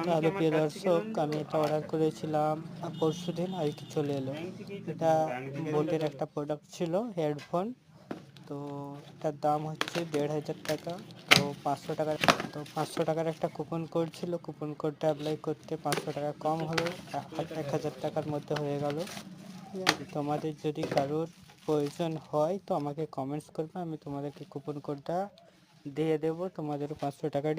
Hello প্রিয় দর্শক, আমি এটা অর্ডার করেছিলাম পরশু দিন, আর কি চলে এলো। এটা বোটের একটা প্রোডাক্ট ছিল, হেডফোন। তো এটার দাম হচ্ছে ১,৫০০ টাকা। তো 500 টাকার একটা কুপন কোড ছিল, কুপন কোডটা অ্যাপ্লাই করতে 500 টাকা কম হলো, ১,০০০ টাকার মধ্যে হয়ে গেল। তোমাদের যদি কারোর প্রয়োজন হয় তো আমাকে কমেন্টস করবে, আমি তোমাদেরকে কুপন কোডটা দিয়ে দেবো, তোমাদেরও 500 টাকা